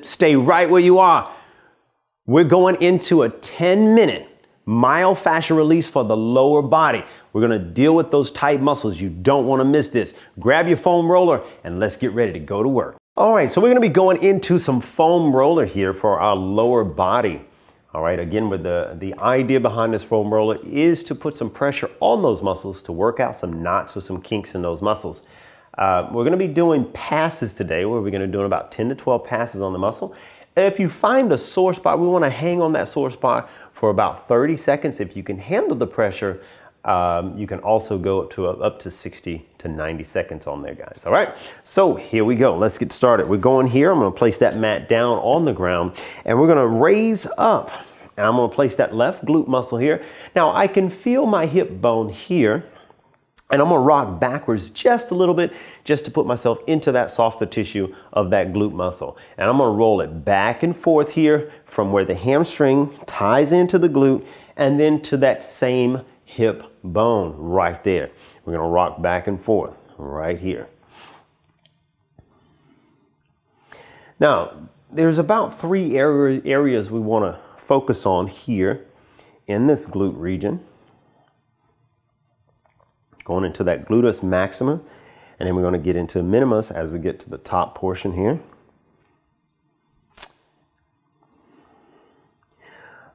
Stay right where you are. We're going into a 10-minute myofascial release for the lower body. We're going to deal with those tight muscles. You don't want to miss this. Grab your foam roller and let's get ready to go to work. All right, so we're going to be going into some foam roller here for our lower body. All right, again, with the idea behind this foam roller is to put some pressure on those muscles to work out some knots or some kinks in those muscles. We're going to be doing passes today, where we're going to be doing about 10 to 12 passes on the muscle. If you find a sore spot, we want to hang on that sore spot for about 30 seconds. If you can handle the pressure, you can also go up to 60 to 90 seconds on there, guys. All right, so here we go. Let's get started. We're going here. I'm going to place that mat down on the ground, and we're going to raise up. And I'm going to place that left glute muscle here. Now, I can feel my hip bone here. And I'm going to rock backwards just a little bit just to put myself into that softer tissue of that glute muscle. And I'm going to roll it back and forth here from where the hamstring ties into the glute and then to that same hip bone right there. We're going to rock back and forth right here. Now, there's about 3 areas we want to focus on here in this glute region. Going into that gluteus maxima, and then we're going to get into minimus as we get to the top portion here.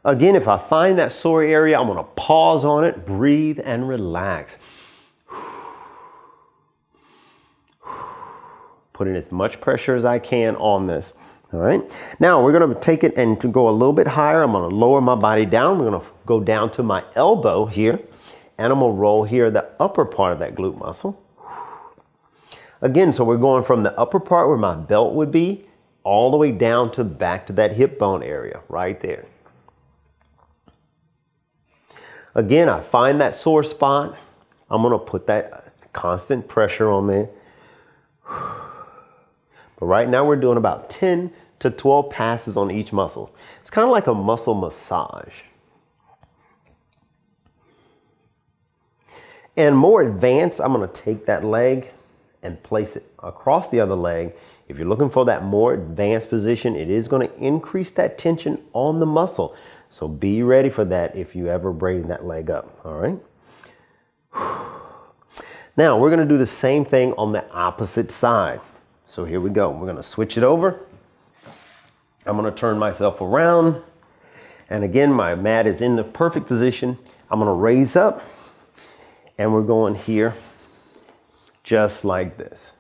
Again, if I find that sore area, I'm going to pause on it, breathe, and relax. Putting as much pressure as I can on this. All right. Now we're going to take it and to go a little bit higher. I'm going to lower my body down. We're going to go down to my elbow here. And I'm going to roll here the upper part of that glute muscle. Again, so we're going from the upper part where my belt would be all the way down to back to that hip bone area right there. Again, I find that sore spot. I'm going to put that constant pressure on there. But right now we're doing about 10 to 12 passes on each muscle. It's kind of like a muscle massage. And more advanced, I'm going to take that leg and place it across the other leg. If you're looking for that more advanced position, it is going to increase that tension on the muscle. So be ready for that if you ever bring that leg up. All right. Now we're going to do the same thing on the opposite side. So here we go. We're going to switch it over. I'm going to turn myself around. And again, my mat is in the perfect position. I'm going to raise up. And we're going here just like this.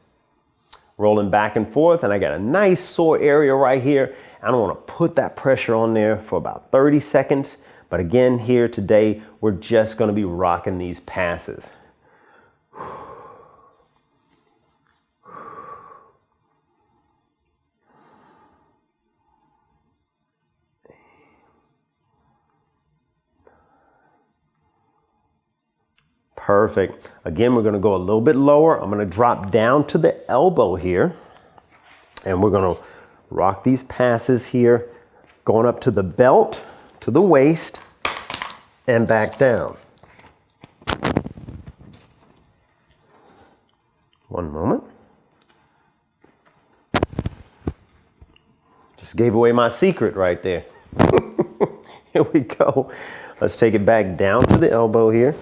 Rolling back and forth, and I got a nice sore area right here. I don't want to put that pressure on there for about 30 seconds. But again, here today, we're just going to be rocking these passes. Perfect. Again, we're going to go a little bit lower. I'm going to drop down to the elbow here. And we're going to rock these passes here, going up to the belt, to the waist, and back down. One moment. Just gave away my secret right there. Here we go. Let's take it back down to the elbow here.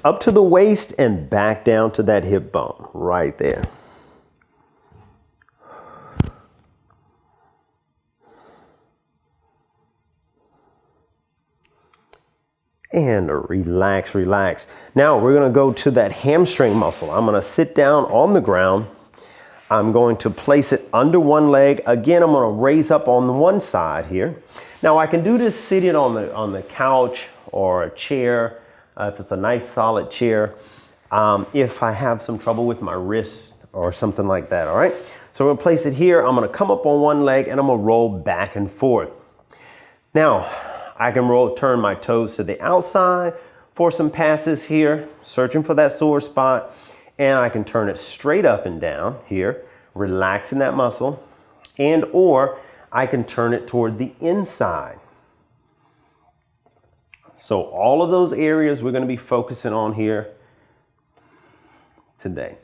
Up to the waist and back down to that hip bone right there. And relax, relax. Now we're going to go to that hamstring muscle. I'm going to sit down on the ground. I'm going to place it under one leg. Again, I'm going to raise up on the one side here. Now I can do this sitting on the couch or a chair. If it's a nice solid chair, if I have some trouble with my wrist or something like that, all right? So we're gonna place it here. I'm gonna come up on one leg and I'm gonna roll back and forth. Now, I can turn my toes to the outside for some passes here, searching for that sore spot, and I can turn it straight up and down here, relaxing that muscle, and or I can turn it toward the inside. So all of those areas we're going to be focusing on here today.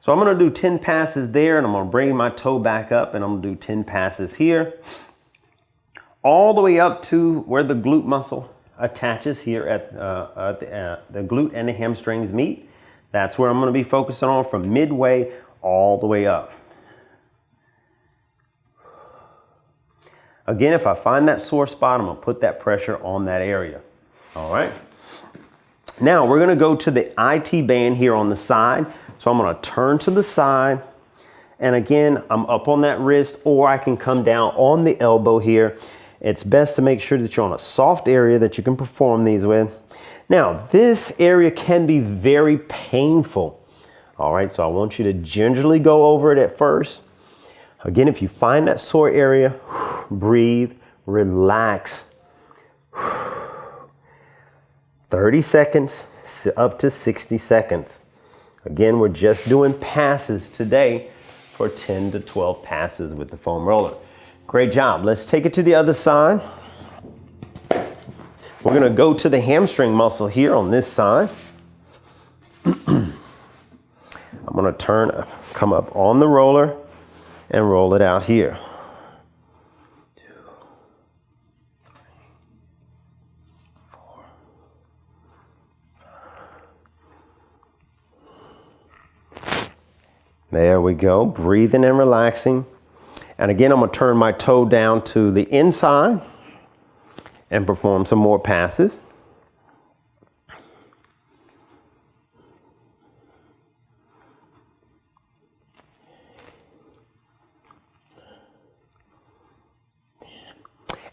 So I'm going to do 10 passes there, and I'm going to bring my toe back up, and I'm going to do 10 passes here. All the way up to where the glute muscle attaches here at the glute and the hamstrings meet. That's where I'm going to be focusing on from midway all the way up. Again, if I find that sore spot, I'm going to put that pressure on that area. All right. Now we're going to go to the IT band here on the side. So I'm going to turn to the side. And again, I'm up on that wrist, or I can come down on the elbow here. It's best to make sure that you're on a soft area that you can perform these with. Now, this area can be very painful. All right, so I want you to gingerly go over it at first. Again, if you find that sore area, breathe, relax. 30 seconds up to 60 seconds. Again, we're just doing passes today for 10 to 12 passes with the foam roller. Great job. Let's take it to the other side. We're going to go to the hamstring muscle here on this side. I'm going to come up on the roller and roll it out here. 2, 3, 4, 5. There we go. Breathing and relaxing. And again, I'm going to turn my toe down to the inside and perform some more passes.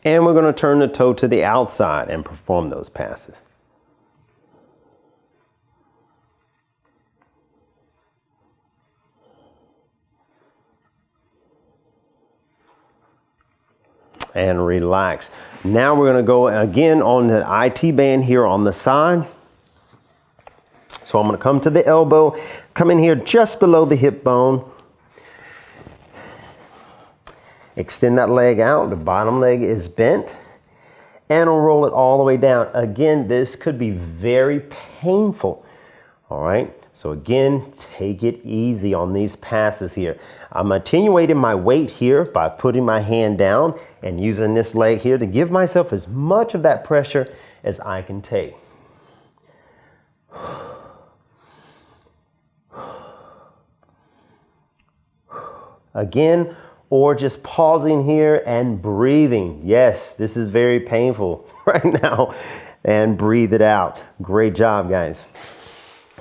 And we're going to turn the toe to the outside and perform those passes. And relax. Now we're going to go again on the IT band here on the side. So I'm going to come to the elbow, come in here just below the hip bone. Extend that leg out. The bottom leg is bent. And I'll roll it all the way down. Again, this could be very painful. All right. So again, take it easy on these passes here. I'm attenuating my weight here by putting my hand down and using this leg here to give myself as much of that pressure as I can take. Again, or just pausing here and breathing. Yes, this is very painful right now. And breathe it out. Great job, guys.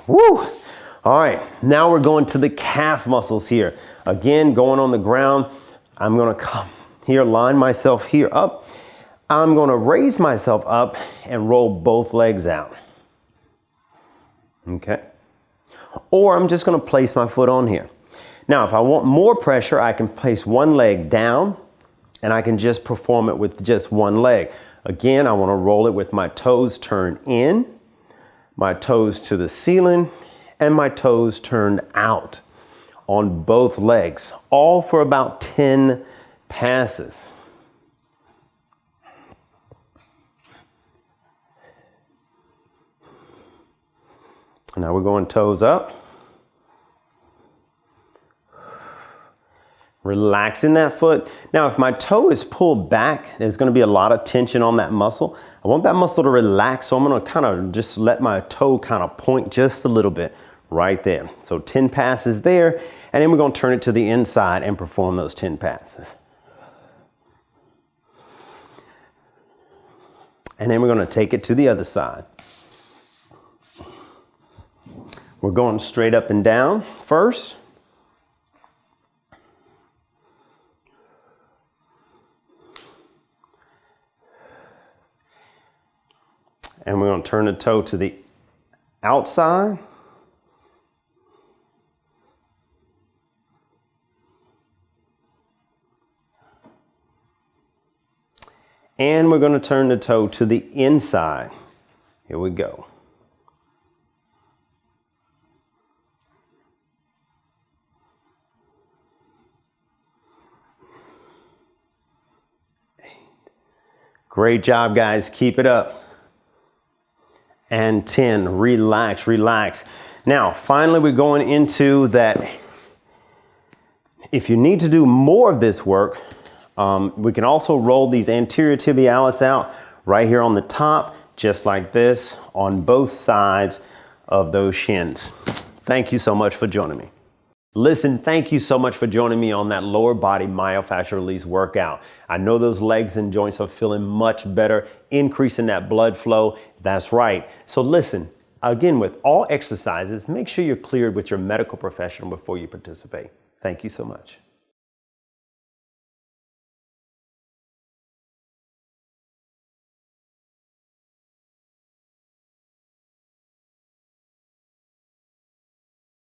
Woo! All right, now we're going to the calf muscles here. Again, going on the ground, I'm gonna come here, line myself here up. I'm gonna raise myself up and roll both legs out. Okay? Or I'm just gonna place my foot on here. Now, if I want more pressure, I can place one leg down and I can just perform it with just one leg. Again, I wanna roll it with my toes turned in, my toes to the ceiling, and my toes turned out on both legs, all for about 10 passes. Now we're going toes up. Relaxing that foot. Now, if my toe is pulled back, there's going to be a lot of tension on that muscle. I want that muscle to relax, so I'm going to kind of just let my toe kind of point just a little bit right there. So 10 passes there, and then we're going to turn it to the inside and perform those 10 passes. And then we're going to take it to the other side. We're going straight up and down first. And we're going to turn the toe to the outside. And we're going to turn the toe to the inside. Here we go. Great job, guys. Keep it up. And 10, relax, relax. Now, finally, we're going into that If you need to do more of this work, we can also roll these anterior tibialis out right here on the top, just like this, on both sides of those shins. Thank you so much for joining me. Listen, thank you so much for joining me on that lower body myofascial release workout. I know those legs and joints are feeling much better, increasing that blood flow. That's right. So listen, again, with all exercises, make sure you're cleared with your medical professional before you participate. Thank you so much.